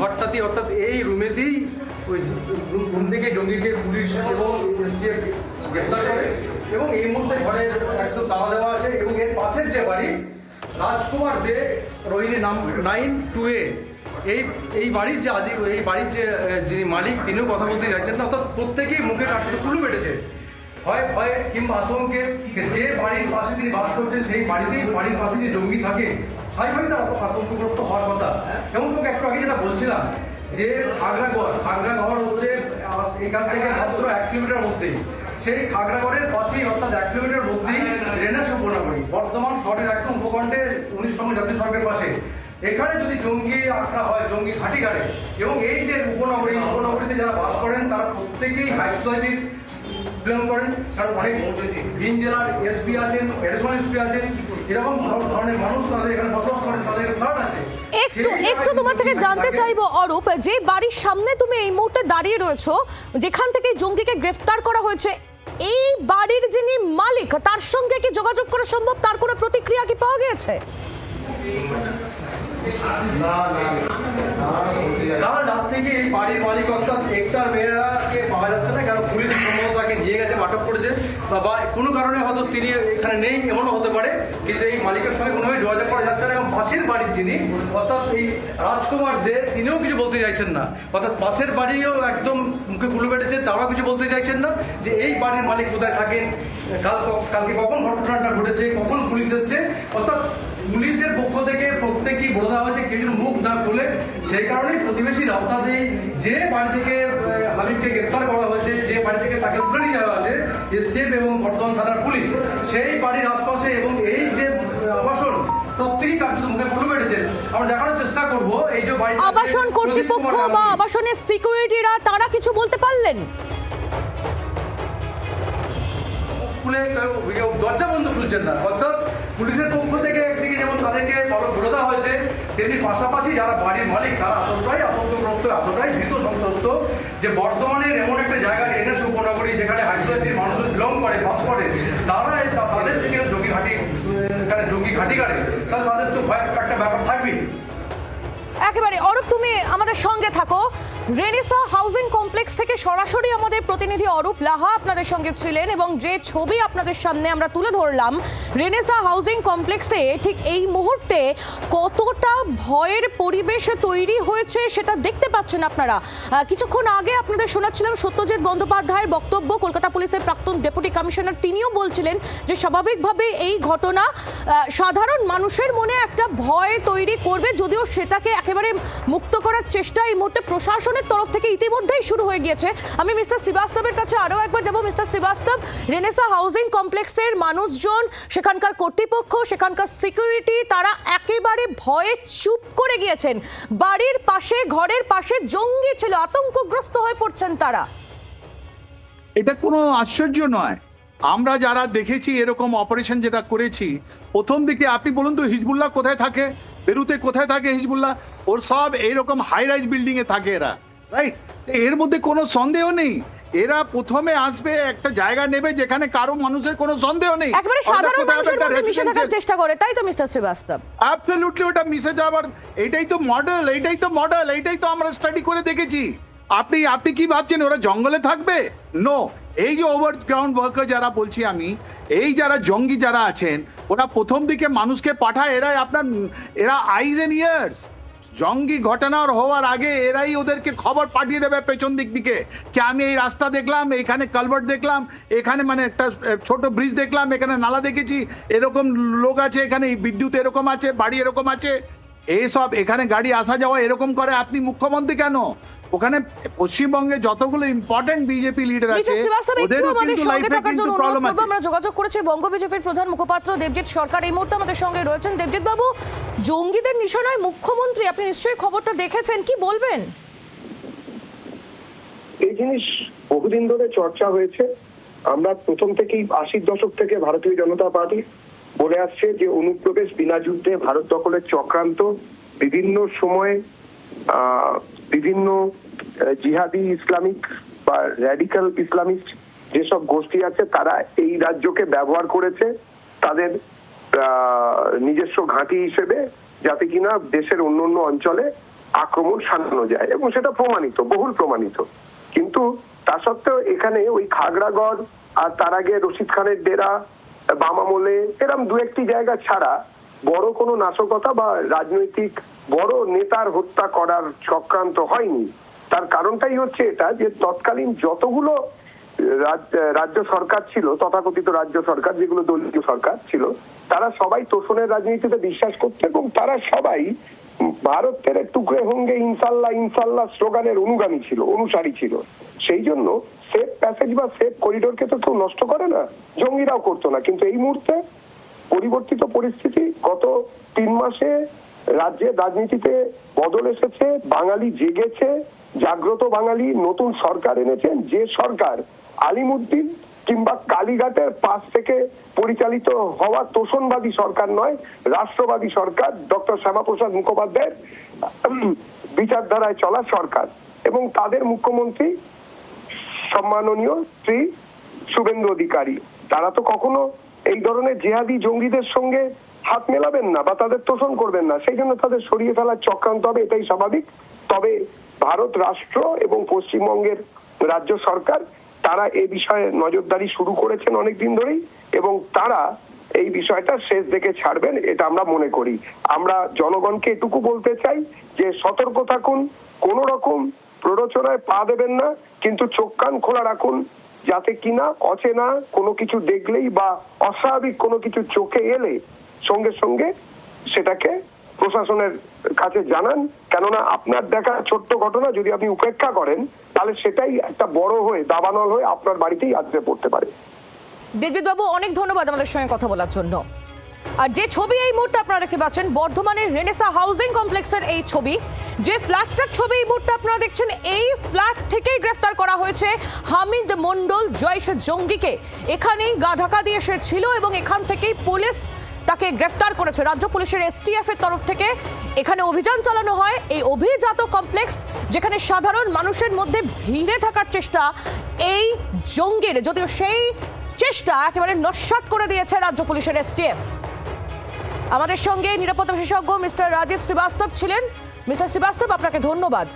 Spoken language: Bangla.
ঘরটাতেই অর্থাৎ এই রুমেতেই ওই রুম থেকে জঙ্গিকে পুলিশ এবং এসটিএফ গ্রেপ্তার করে এবং এই মুহূর্তে ঘরের একদম তালা দেওয়া আছে এবং এর পাশের যে বাড়ি রাজকুমার দে রোহিণী নাম 9-2A এই বাড়ির যে এই বাড়ির যে যিনি মালিক তিনিও কথা বলতে যাচ্ছেন না, অর্থাৎ প্রত্যেকেই মুখে কাঠটা কুলু বেটেছে ভয়ে কিংবা আতঙ্কে যে বাড়ির পাশে তিনি বাস করছেন সেই বাড়ির পাশে যে জঙ্গি থাকে স্বাভাবিকভাবেই তার আতঙ্কগ্রস্ত হওয়ার কথা। এবং তোকে একটু আগে যেটা বলছিলাম যে খাগড়াগড় হচ্ছে এখান থেকে মাত্র 1 কিলোমিটার মধ্যেই, সেই খাগড়াগড়ের পাশেই অর্থাৎ 1 কিলোমিটার মধ্যেই রেনাস উপনগরী বর্ধমান শহরের একদম উপকণ্ঠে 19 জাতীয় সড়কের পাশে। এখানে যদি জঙ্গি আখড়া হয়, জঙ্গি ঘাঁটি গাড়ে এবং এই যে উপনগরীতে যারা বাস করেন তারা প্রত্যেকেই হাই সোসাইটির বিলং করেন, কারণ অনেক ভিন জেলার এসপি আছেন, এডিশনাল এসপি আছেন, এরকম ধরনের মানুষ তাদের এখানে বসবাস করেন, তাদের ফ্ল্যাট আছে। একটু তোমার থেকে জানতে চাইবো অরূপ, যে বাড়ির সামনে তুমি এই মুহূর্তে দাঁড়িয়ে রয়েছো, যেখান থেকে জঙ্গিকে গ্রেফতার করা হয়েছে, এই বাড়ির যিনি মালিক তার সঙ্গে কি যোগাযোগ করা সম্ভব? তার কোনো প্রতিক্রিয়া কি পাওয়া গিয়েছে? কাল রাত থেকে এই বাড়ির মালিক অর্থাৎ একটার মেয়েরাকে পাওয়া যাচ্ছে না, কারণ পুলিশ সম্ভবত তাকে নিয়ে গেছে, আটক করেছে, বা কোনো কারণে হয়তো তিনি এখানে নেই, এমনও হতে পারে। কিন্তু এই মালিকের সঙ্গে কোনোভাবে যোগাযোগ করা যাচ্ছে না এবং পাশের বাড়ির যিনি অর্থাৎ এই রাজকুমার দে তিনিও কিছু বলতে চাইছেন না, অর্থাৎ পাশের বাড়িও একদম মুখে কুলু বেটেছে, তারাও কিছু বলতে চাইছেন না যে এই বাড়ির মালিক কোথায় থাকেন, কালকে কখন ঘটনাটা ঘটেছে, কখন পুলিশ এসছে। অর্থাৎ পুলিশের পক্ষ থেকে প্রত্যেকেই বলে দেওয়া হয়েছে কেউ মুখ না খুলে, সেই কারণেই প্রতিবেশী রাস্তাতেই যে বাড়ি থেকে হাবিবকে গ্রেপ্তার করা হয়েছে, যে বাড়ি থেকে তাকে তুলে নিয়ে যাওয়া হয়েছে এসটিএফ এবং বর্ধমান থানার পুলিশ, সেই বাড়ির আশপাশে এবং এই যে আবাসন প্রত্যেকেই কার্যত মুখে কুলু বেটেছেন। আমরা দেখানোর চেষ্টা করবো এই যে বাড়ি আবাসন কর্তৃপক্ষ বা আবাসনের সিকিউরিটিরা তারা কিছু বলতে পারলেন? দরজা বন্ধ খুলছেন না, অর্থাৎ পুলিশের পক্ষ থেকে একদিকে যেমন তাদেরকে বলে দেওয়া হয়েছে, তেমনি পাশাপাশি যারা বাড়ির মালিক তারা এতটাই আতঙ্কগ্রস্ত, এতটাই ভীত সন্ত্রস্ত যে বর্ধমানের এমন একটা জায়গা রেনাস উপনগরী যেখানে হাইসোসাইটির মানুষজন বিলং করে, বাস করে, তাদের থেকে জঙ্গি ঘাঁটি কাটে, তাহলে তাদের তো ভয় একটা ব্যাপার থাকবেই। একেবারে অরূপ, তুমি আমাদের সঙ্গে থাকো। রেনেসা হাউজিং কমপ্লেক্স থেকে সরাসরি আমাদের প্রতিনিধি অরূপ লাহা আপনাদের সঙ্গে ছিলেন এবং যে ছবি আপনাদের সামনে আমরা তুলে ধরলাম, রেনেসা হাউজিং কমপ্লেক্সে ঠিক এই মুহূর্তে কতটা ভয়ের পরিবেশ তৈরি হয়েছে সেটা দেখতে পাচ্ছেন আপনারা। কিছুক্ষণ আগে আপনাদের শোনাচ্ছিলাম সত্যজিৎ বন্দ্যোপাধ্যায়ের বক্তব্য, কলকাতা পুলিশের প্রাক্তন ডেপুটি কমিশনার, তিনিও বলছিলেন যে স্বাভাবিকভাবে এই ঘটনা সাধারণ মানুষের মনে একটা ভয় তৈরি করবে, যদিও সেটাকে একেবারে মুক্ত করার চেষ্টা এই মুহূর্তে প্রশাসনের তরফ থেকে ইতিমধ্যেই শুরু হয়ে গিয়েছে। আমি মিস্টার শ্রীবাস্তবের কাছে আরও একবার যাব। মিস্টার শ্রীবাস্তব, রেনেসা হাউজিং কমপ্লেক্সের মানুষজন, সেখানকার কর্তৃপক্ষ, সেখানকার সিকিউরিটি, তারা একেবারে ভয়ে চুপ করে গিয়েছেন। বাড়ির পাশে, ঘরের পাশে জঙ্গি ছিল, আতঙ্কগ্রস্ত হয়ে পড়ছেন তারা। এটা কোনো আশ্চর্য নয়। আমরা যারা দেখেছি এরকম অপারেশন যেটা করেছি, প্রথম দিকে আপনি বলুন তো হিজবুল্লাহ কোথায় থাকে, বেরুতে কোথায় থাকে হিজবুল্লাহ? ওর সব এইরকম হাই রাইজ বিল্ডিং এ থাকে এরা, রাইট? এর মধ্যে কোনো সন্দেহ নেই, এরা প্রথমে আসবে, একটা জায়গা নেবে যেখানে কারো মানুষের কোনো সন্দেহ নেই, একেবারে সাধারণ মানুষের মধ্যে মিশে থাকার চেষ্টা করে, তাই তো মিস্টার শ্রীবাস্তব? অ্যাবসলিউটলি, ওটা মিশে যাবার এটাই তো মডেল, এটাই তো আমরা স্টাডি করে দেখেছি। আপনি কি ভাবছেন ওরা জঙ্গলে থাকবে? নো, এই যে ওভার গ্রাউন্ড ওয়ার্কার যারা বলছি আমি, এই যারা জঙ্গি যারা আছেন, ওরা প্রথম দিকে মানুষকে পাঠায়, এরা আইজ এন্ড ইয়ার্স, জঙ্গি ঘটনা হওয়ার আগে এরাই ওদেরকে খবর পাঠিয়ে দেবে পেছন দিকে কি আমি এই রাস্তা দেখলাম, এখানে কালভার্ট দেখলাম, এখানে মানে একটা ছোট ব্রিজ দেখলাম, এখানে নালা দেখেছি, এরকম লোক আছে, এখানে বিদ্যুৎ এরকম আছে, বাড়ি এরকম আছে, এইসব এখানে গাড়ি আসা যাওয়া এরকম করে। আপনি মুখ্যমন্ত্রী কেন, ওখানে পশ্চিমবঙ্গে যতগুলো ইম্পর্টেন্ট বিজেপি লিডার আছে আমরা যোগাযোগ করেছি বঙ্গ বিজেপির প্রধান মুখপাত্র দেবজিৎ সরকার এই মুহূর্তে আমাদের সঙ্গে রয়েছেন। দেবজিৎ বাবু, জঙ্গিদের নিশানায় মুখ্যমন্ত্রী, আপনি নিশ্চয়ই খবরটা দেখেছেন, কি বলবেন? এই জিনিস বহুদিন ধরে চর্চা হয়েছে। আমরা প্রথম থেকেই 80-র দশক থেকে ভারতীয় জনতা পার্টি বলে আসছে যে অনুপ্রবেশ বিনা যুদ্ধে ভারত দখলের চক্রান্ত, বিভিন্ন সময়ে বিভিন্ন জিহাদি ইসলামিক বা র্যাডিক্যাল ইসলামিস্ট যেসব গোষ্ঠী আছে তারা এই রাজ্যকে ব্যবহার করেছে তাদের নিজস্ব ঘাঁটি হিসেবে, যাতে কিনা দেশের অন্য অঞ্চলে আক্রমণ সাজানো যায় এবং সেটা প্রমাণিত, বহুল প্রমাণিত। কিন্তু তা সত্ত্বেও এখানে ওই খাগড়াগড় আর তার আগে রশিদ খানের ডেরা, বাম আমলে এরম দু একটি জায়গা ছাড়া বড় কোনো নাশকতা বা রাজনৈতিক বড় নেতার হত্যা করার চক্রান্ত হয়নি। তার কারণটাই হচ্ছে এটা যে তৎকালীন যতগুলো রাজ্য সরকার ছিল, তথাকথিত রাজ্য সরকার যেগুলো দলীয় সরকার ছিল, তারা সবাই তোষণের রাজনীতিতে বিশ্বাস করত এবং তারা সবাই ভারতের টুকরে হোঙ্গে ইনশাল্লাহ ইনশাল্লাহ স্লোগানের অনুগামী ছিল, অনুসারী ছিল। সেই জন্য সেফ প্যাসেজ বা সেফ করিডোরকে তো কেউ নষ্ট করে না, জঙ্গিরাও করতো না। কিন্তু এই মুহূর্তে পরিবর্তিত পরিস্থিতি, গত 3 মাসে রাজ্যের রাজনীতিতে বদল এসেছে, বাঙালি জেগেছে, জাগ্রত বাঙালি নতুন সরকার এনেছেন, যে সরকার আলিমুদ্দিন কিংবা কালীঘাটের পাশ থেকে পরিচালিত হওয়া তোষণবাদী সরকার নয়, রাষ্ট্রবাদী সরকার, ডক্টর শ্যামাপ্রসাদ মুখোপাধ্যায়ের বিচারধারায় চলা সরকার। এবং তাদের মুখ্যমন্ত্রী সম্মাননীয় শ্রী শুভেন্দু অধিকারী, তারা তো কখনো এই ধরনের জেহাদি জঙ্গিদের সঙ্গে হাত মেলাবেন না বা তাদের তোষণ করবেন না, সেই জন্য তাদের সরিয়ে ফেলার চক্রান্ত হবে, এটাই স্বাভাবিক। তবে ভারত রাষ্ট্র এবং পশ্চিমবঙ্গের রাজ্য সরকার তারা এই বিষয়ে নজরদারি শুরু করেছেন অনেকদিন ধরেই এবং তারা এই বিষয়টা শেষ দেখে ছাড়বেন, এটা আমরা মনে করি। আমরা জনগণকে এটুকু বলতে চাই যে সতর্ক থাকুন, কোন রকম প্ররোচনায় পা দেবেন না, কিন্তু চোখ কান খোলা রাখুন, যাতে কিনা অচেনা কোনো কিছু দেখলেই বা অস্বাভাবিক কোনো কিছু চোখে এলে সঙ্গে সঙ্গে সেটাকে প্রশাসনের কাছে জানান। কেননা আপনার দেখা ছোট্ট ঘটনা যদি আপনি উপেক্ষা করেন, তাহলে সেটাই একটা বড় হয়ে দাবানল হয়ে আপনার বাড়িতেই আছড়ে পড়তে পারে। দেবজিৎ বাবু, অনেক ধন্যবাদ আমাদের সঙ্গে কথা বলার জন্য। আর যে ছবি এই মুহূর্তে আপনারা দেখতে পাচ্ছেন, বর্ধমানের রেনেসা হাউজিং কমপ্লেক্সের এই ছবি, যে ফ্ল্যাটটার ছবি এই মুহূর্তে আপনারা দেখছেন, এই ফ্ল্যাট থেকেই গ্রেফতার করা হয়েছে হামিদ মন্ডল জৈশ জঙ্গিকে। এখানেই গা ঢাকা দিয়ে সে ছিল এবং এখান থেকেই পুলিশ তাকে গ্রেফতার করেছে। রাজ্য পুলিশের STF এর তরফ থেকে এখানে অভিযান চালানো হয়। এই অভিজাত কমপ্লেক্স, যেখানে সাধারণ মানুষের মধ্যে ভিড়ে থাকার চেষ্টা এই জঙ্গির, যদিও সেই চেষ্টা একেবারে নস্যাৎ করে দিয়েছে রাজ্য পুলিশের STF। আমাদের সঙ্গে নিরাপত্তা বিশেষজ্ঞ মিস্টার রাজীব শ্রীবাস্তব ছিলেন। মিস্টার শ্রীবাস্তব, আপনাকে ধন্যবাদ।